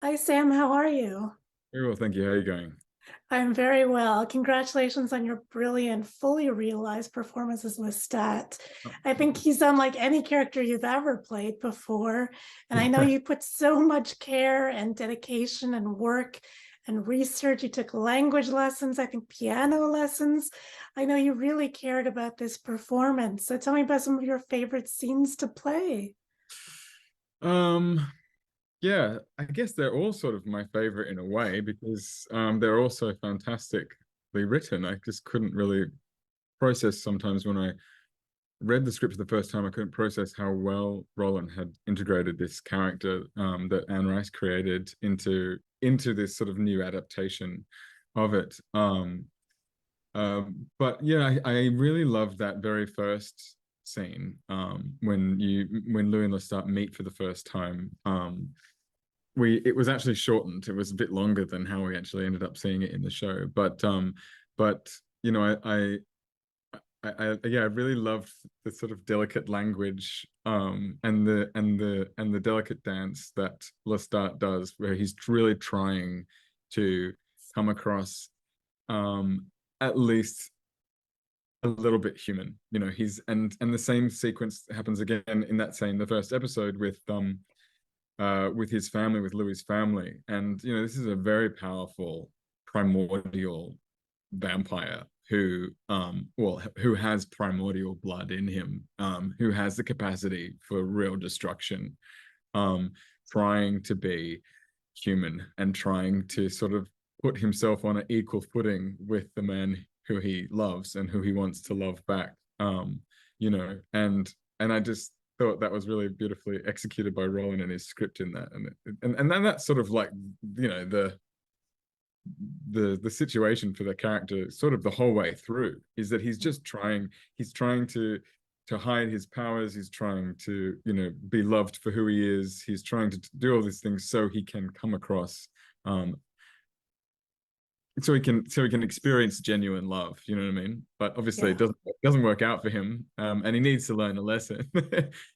Hi, Sam. How are you? Very well, thank you. How are you going? I'm very well. Congratulations on your brilliant, fully realized performance as Lestat. Oh, I thank think you. he's unlike any character you've ever played before. And I know Yeah. you put so much care and dedication and work and research. You took language lessons, I think piano lessons. I know you really cared about this performance. So tell me about some of your favorite scenes to play. Um, yeah, I guess they're all sort of my favorite in a way because they're also fantastically written. I just couldn't really process sometimes when I read the script for the first time, I couldn't process how well Roland had integrated this character that Anne Rice created into this sort of new adaptation of it. But yeah, I really loved that very first scene when Louis and Lestat meet for the first time. We It was actually shortened. It was a bit longer than how we actually ended up seeing it in the show. But you know, yeah, I really loved the sort of delicate language and the delicate dance that Lestat does, where he's really trying to come across um at least a little bit human. He's and the same sequence happens again in that same the first episode with his family, with Louis's family. And this is a very powerful primordial vampire who has primordial blood in him, who has the capacity for real destruction, um trying to be human and trying to sort of put himself on an equal footing with the man who he loves and who he wants to love back. And I just thought that was really beautifully executed by Roland in his script in that. And then that's sort of like, the situation for the character sort of the whole way through is that he's trying to hide his powers. He's trying to be loved for who he is. He's trying to do all these things so he can come across, um so he can experience genuine love. You know what I mean? But obviously Yeah. it doesn't work out for him, and he needs to learn a lesson.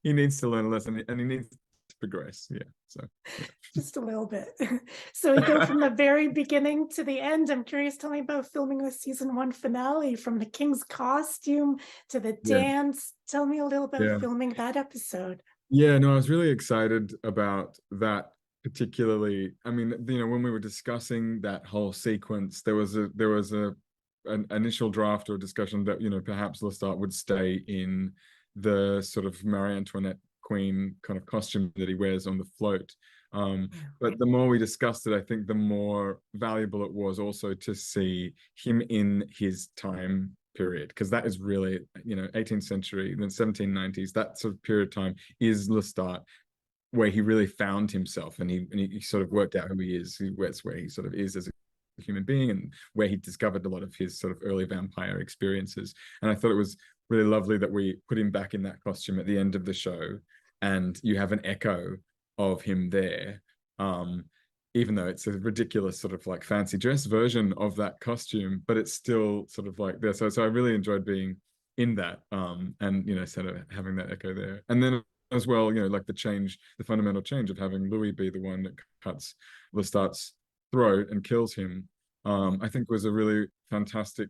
He needs to learn a lesson, and he needs to progress. Yeah, so Just a little bit. So we go from the very beginning to the end. I'm curious, tell me about filming the season one finale, from the king's costume to the yeah, dance. Tell me a little about yeah. filming that episode. Yeah, no, I was really excited about that particularly. I mean, when we were discussing that whole sequence, there was a an initial draft or discussion that, perhaps Lestat would stay in the sort of Marie Antoinette queen kind of costume that he wears on the float. Um, Yeah. but the more we discussed it, I think the more valuable it was also to see him in his time period, because that is really, 18th century, then 1790s, that sort of period of time is Lestat, where he really found himself, and he sort of worked out who he is. That's where he sort of is as a human being, and where he discovered a lot of his sort of early vampire experiences. And I thought it was really lovely that we put him back in that costume at the end of the show, and you have an echo of him there. Um, Even though it's a ridiculous sort of like fancy dress version of that costume, but it's still sort of like there. So I really enjoyed being in that, and sort of having that echo there. And then as well, like the fundamental change of having Louis be the one that cuts Lestat's throat and kills him, I think was a really fantastic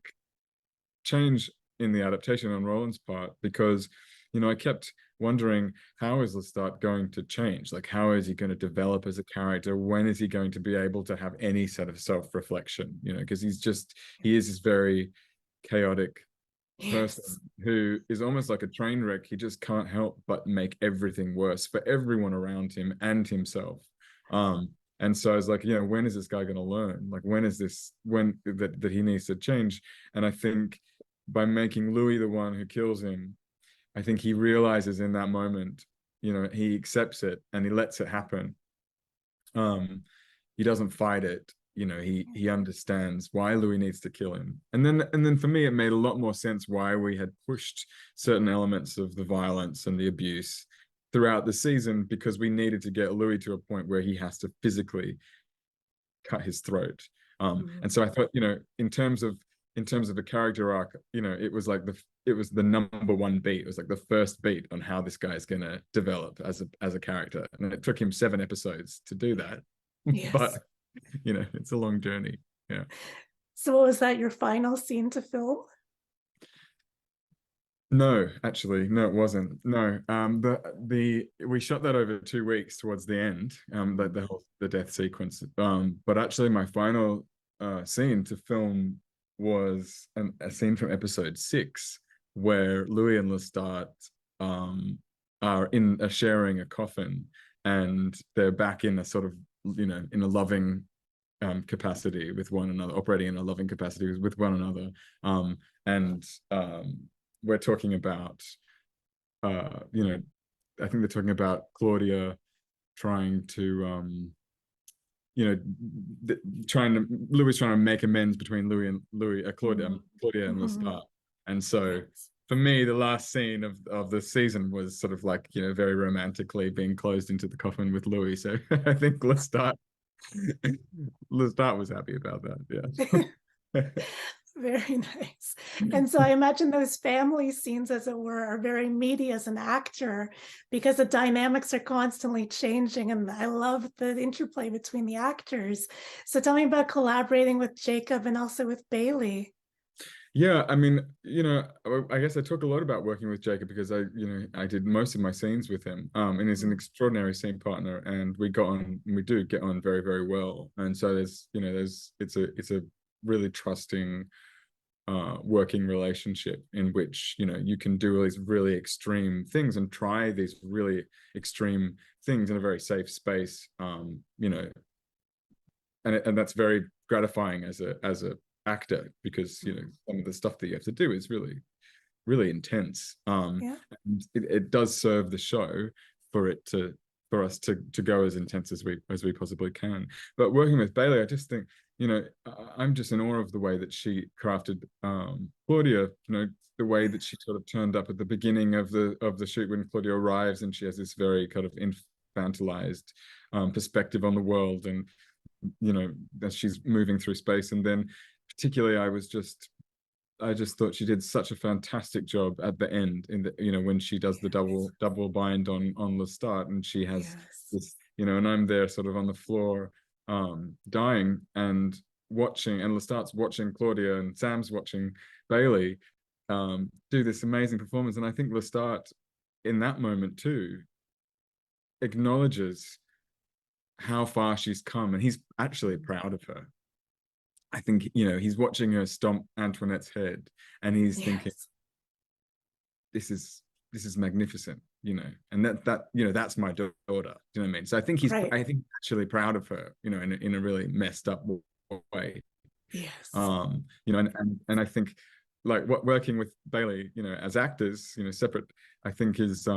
change in the adaptation on Roland's part, because I kept wondering, how is Lestat going to change? Like, how is he going to develop as a character? When is he going to be able to have any sort of self-reflection? Because he is this very chaotic person Yes. who is almost like a train wreck. He just can't help but make everything worse for everyone around him and himself. And so I was like, when is this guy going to learn? Like, when that he needs to change? And I think by making Louis the one who kills him, I think he realizes in that moment, he accepts it and he lets it happen. He doesn't fight it. He understands why Louis needs to kill him. And then for me, it made a lot more sense why we had pushed certain elements of the violence and the abuse throughout the season, because we needed to get Louis to a point where he has to physically cut his throat. And Mhm. so I thought, in terms of a character arc, it was the number one beat. It was like the first beat on how this guy is going to develop as a character, and it took him 7 episodes to do that. Yes. But it's a long journey. Yeah. So what was that, your final scene to film? No, actually, no, it wasn't. No, the we shot that over 2 weeks towards the end, the death sequence. But actually, my final scene to film was a scene from episode 6, where Louis and Lestat are sharing a coffin, and they're back in a sort of in a loving capacity with one another, operating in a loving capacity with one another. And we're talking about, I think they're talking about Claudia trying to, Louis trying to make amends between Claudia and Lestat. And so Yes. for me, the last scene of the season was sort of like, very romantically being closed into the coffin with Louis. So I think Lestat was happy about that. Yeah. Very nice. And so I imagine those family scenes, as it were, are very meaty as an actor, because the dynamics are constantly changing. And I love the interplay between the actors. So tell me about collaborating with Jacob and also with Bailey. Yeah, I mean, I guess I talk a lot about working with Jacob because I did most of my scenes with him. And he's an extraordinary scene partner, and we do get on very, very well. And so it's a really trusting working relationship in which you can do all these really extreme things and try these really extreme things in a very safe space. And that's very gratifying as a actor, because some of the stuff that you have to do is really, really intense. Yeah. And it does serve the show for us to go as intense as we possibly can. But working with Bailey, I just think, I'm just in awe of the way that she crafted Claudia. The way that she sort of turned up at the beginning of the shoot when Claudia arrives, and she has this very kind of infantilized perspective on the world, and as she's moving through space. And then particularly I just thought she did such a fantastic job at the end, in the when she does the double bind on Lestat, and she has this, and I'm there sort of on the floor dying and watching, and Lestat's watching Claudia, and Sam's watching Bailey do this amazing performance. And I think Lestat in that moment too acknowledges how far she's come, and he's actually proud of her. I think he's watching her stomp Antoinette's head, and he's thinking, this is magnificent, and that's my daughter. Do you know what I mean? So I think I think actually proud of her, in a really messed up way. Yes. And I think, like, working with Bailey, as actors, separate, I think is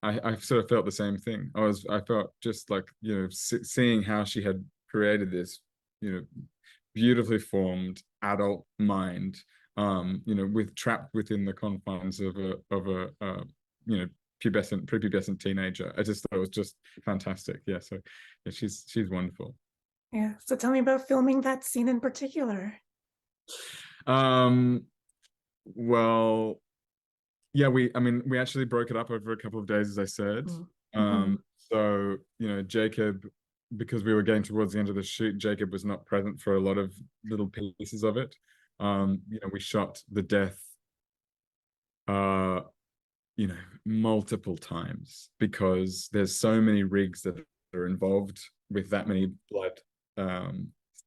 I sort of felt the same thing. I felt just like, seeing how she had created this, beautifully formed adult mind, trapped within the confines of a prepubescent teenager. I just thought it was just fantastic. Yeah, so yeah, she's wonderful. Yeah. So tell me about filming that scene in particular. Well, yeah, we actually broke it up over a couple of days, as I said. So Jacob, because we were getting towards the end of the shoot, Jacob was not present for a lot of little pieces of it. We shot the death multiple times, because there's so many rigs that are involved with that many blood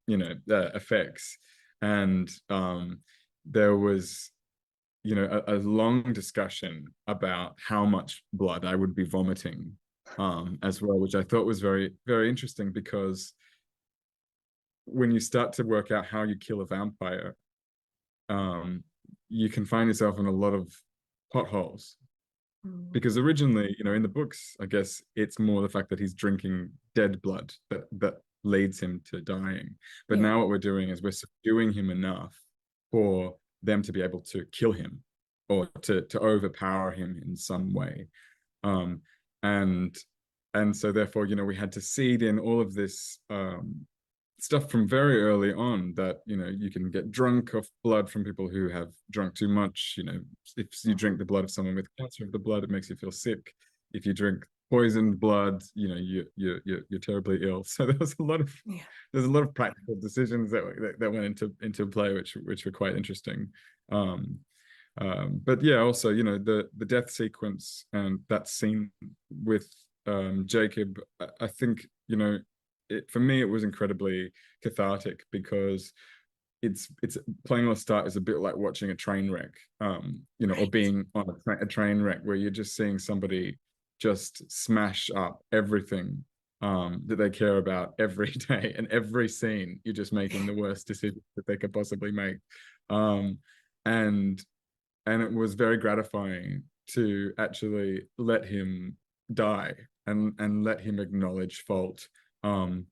effects. And there was a long discussion about how much blood I would be vomiting as well, which I thought was very, very interesting, because when you start to work out how you kill a vampire, you can find yourself in a lot of potholes. Because originally, in the books, I guess it's more the fact that he's drinking dead blood that leads him to dying. But now what we're doing is we're subduing him enough for them to be able to kill him, or to overpower him in some way. And so therefore, we had to seed in all of this stuff from very early on, that you can get drunk off blood from people who have drunk too much. If you drink the blood of someone with cancer of the blood, it makes you feel sick. If you drink poisoned blood, you know, you're terribly ill. So Yeah. there's a lot of practical decisions that went into play, which were quite interesting. Um, but yeah, also, you know, the death sequence and that scene with Jacob, I think, you know, for me it was incredibly cathartic, because it's playing Lestat is a bit like watching a train wreck, you know, or Right. being on a train wreck where you're just seeing somebody just smash up everything that they care about every day, and every scene you're just making the worst decision that they could possibly make. um and and it was very gratifying to actually let him die, and let him acknowledge fault, um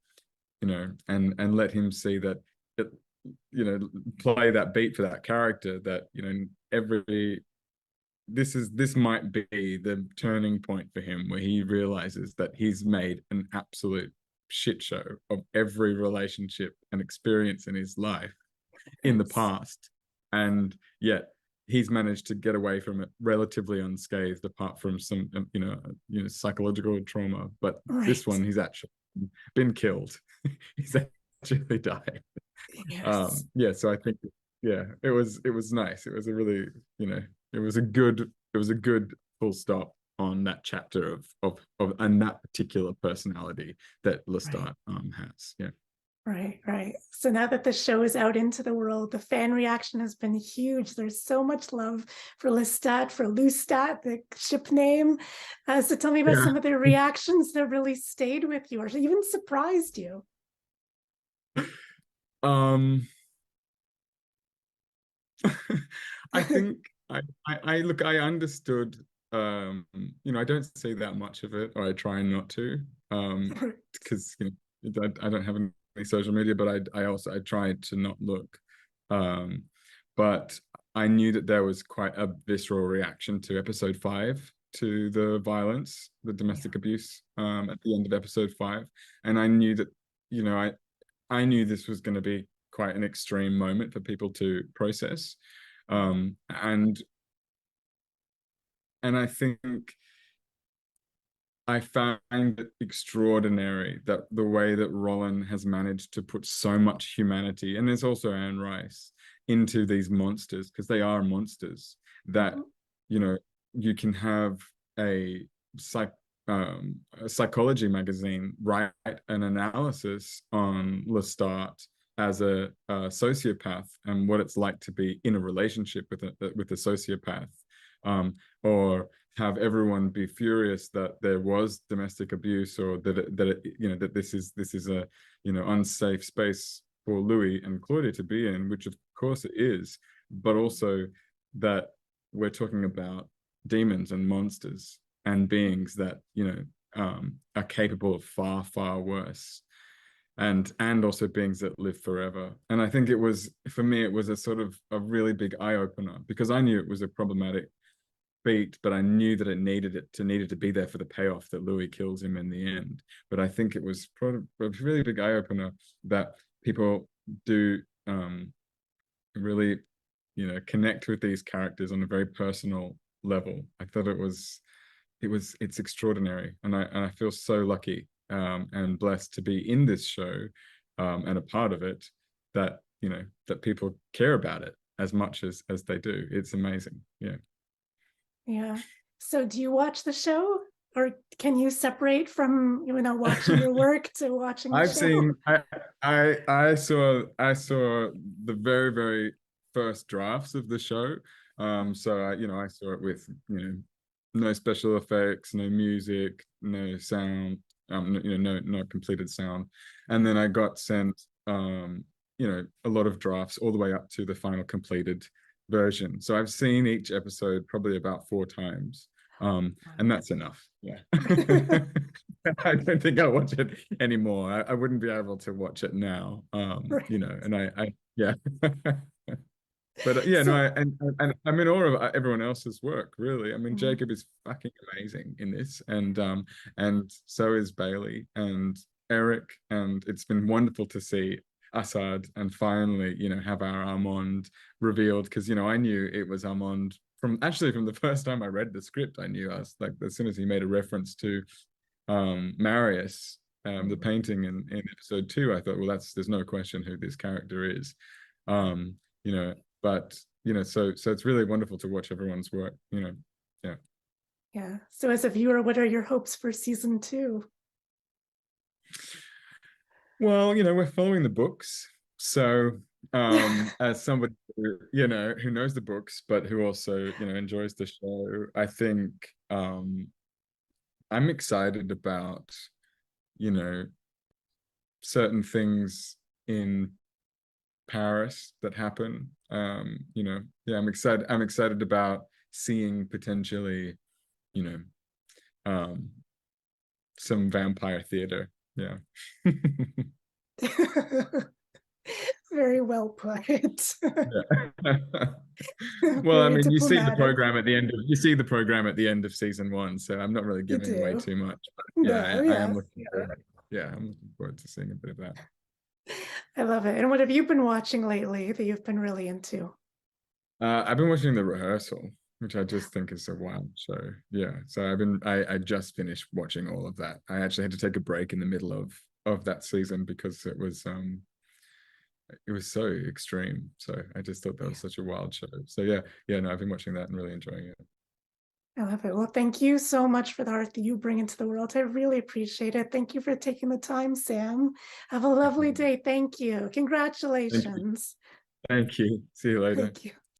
you know, and let him see that it, you know, play that beat for that character, that, you know, this might be the turning point for him, where he realizes that he's made an absolute shit show of every relationship and experience in his life in the Yes. past, and yet he's managed to get away from it relatively unscathed, apart from some psychological trauma. But this Right. one, he's actually been killed. He's actually died. Yes. Yeah, so I think, yeah, it was nice. It was a really, you know, it was a good full stop on that chapter of and that particular personality that Right. Lestat has. Yeah. Right, right. So now that the show is out into the world, the fan reaction has been huge. There's so much love for Lestat, for Lustat, the ship name. So tell me about Yeah. some of the reactions that really stayed with you or even surprised you. Um, I think I look, I understood, you know, I don't see that much of it, or I try not to, because, you know, I don't have any social media, but I tried to not look. Um, but I knew that there was quite a visceral reaction to episode 5, to the violence, the Yeah. domestic abuse, at the end of episode 5. And I knew that, you know, I knew this was going to be quite an extreme moment for people to process. Um, and and I think I found it extraordinary that the way that Roland has managed to put so much humanity, and there's also Anne Rice, into these monsters, because they are monsters, that, Mhm. you know, you can have a a psychology magazine write an analysis on Lestat as a sociopath, and what it's like to be in a relationship with a sociopath, or have everyone be furious that there was domestic abuse, or you know, that this is a, you know, unsafe space for Louis and Claudia to be in, which of course it is, but also that we're talking about demons and monsters and beings that, you know, are capable of far, far worse, and also beings that live forever. And I think it was, for me, it was a sort of a really big eye opener, because I knew it was a problematic beat, but I knew that it needed to be there for the payoff that Louis kills him in the end. But I think it was a really big eye opener that people do, really, you know, connect with these characters on a very personal level. I thought it's extraordinary, and I feel so lucky, and blessed to be in this show, and a part of it, that, you know, that people care about it as much as they do. It's amazing. Yeah. Yeah. So do you watch the show or can you separate from, watching your work to watching the I've show? seen I saw the very, very first drafts of the show. So I saw it with, you know, no special effects, no music, no sound, no completed sound. And then I got sent, a lot of drafts all the way up to the final completed version. So I've seen each episode probably about 4 times. And that's enough. Yeah. I don't think I'll watch it anymore. I wouldn't be able to watch it now. Right. And yeah. But yeah, no, So, and I'm in awe of everyone else's work, really. I mean, mm, Jacob is fucking amazing in this, and so is Bailey and Eric, and it's been wonderful to see Assad and finally, you know, have our Armand revealed, because, you know, I knew it was Armand from the first time I read the script, I knew. I was like, as soon as he made a reference to Marius, the painting in episode 2, I thought, well, there's no question who this character is. You know, but so it's really wonderful to watch everyone's work, yeah. Yeah. So as a viewer, what are your hopes for season 2? Well, we're following the books. So as somebody who knows the books, but who also, enjoys the show, I think I'm excited about, certain things in Paris that happen. Yeah, I'm excited about seeing potentially, some vampire theater. Yeah. Very well put. Yeah. Well, I Very mean, you see the diplomatic. program at the end of season 1, so I'm not really You giving away do. too much. But No, I am yes. looking forward. Yeah, I'm looking forward to seeing a bit of that. I love it. And what have you been watching lately that you've been really into? I've been watching The Rehearsal, which I just think is a wild show. Yeah, so I just finished watching all of that. I actually had to take a break in the middle of that season because it was so extreme. So I just thought that was such a wild show. So yeah, no, I've been watching that and really enjoying it. I love it. Well, thank you so much for the art that you bring into the world. I really appreciate it. Thank you for taking the time, Sam. Have a lovely day. Thank you. Congratulations. Thank you. See you later. Thank you.